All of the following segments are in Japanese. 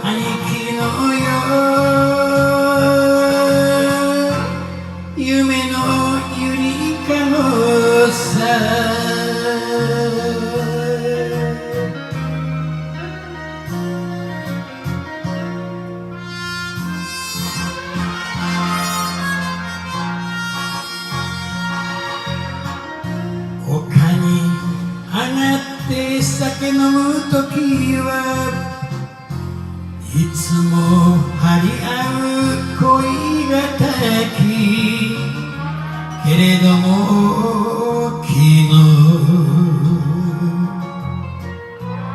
兄貴のよ夢のゆりかごさ丘に上がって酒飲むときはいつも張り合う恋がたきけれども昨日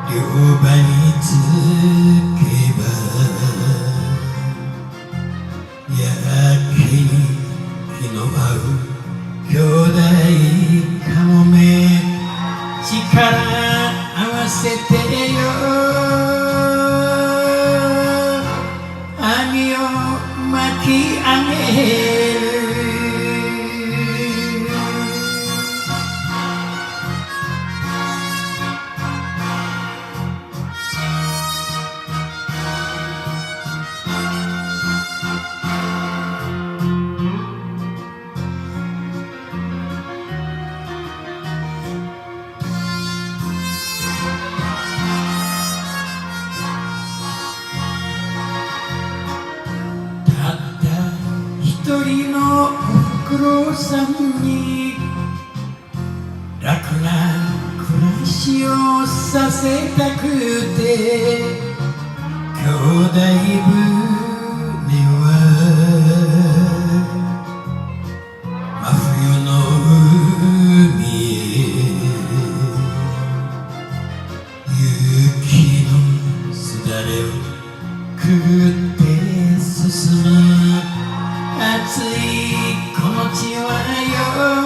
両場につけばやけに気の合う兄弟かもめ力合わせてよ網を巻き上げる一人のおふくろさんに楽な暮らしをさせたくて兄弟船は真冬の海へ雪のすだれをくぐって進む暑いこの地はよ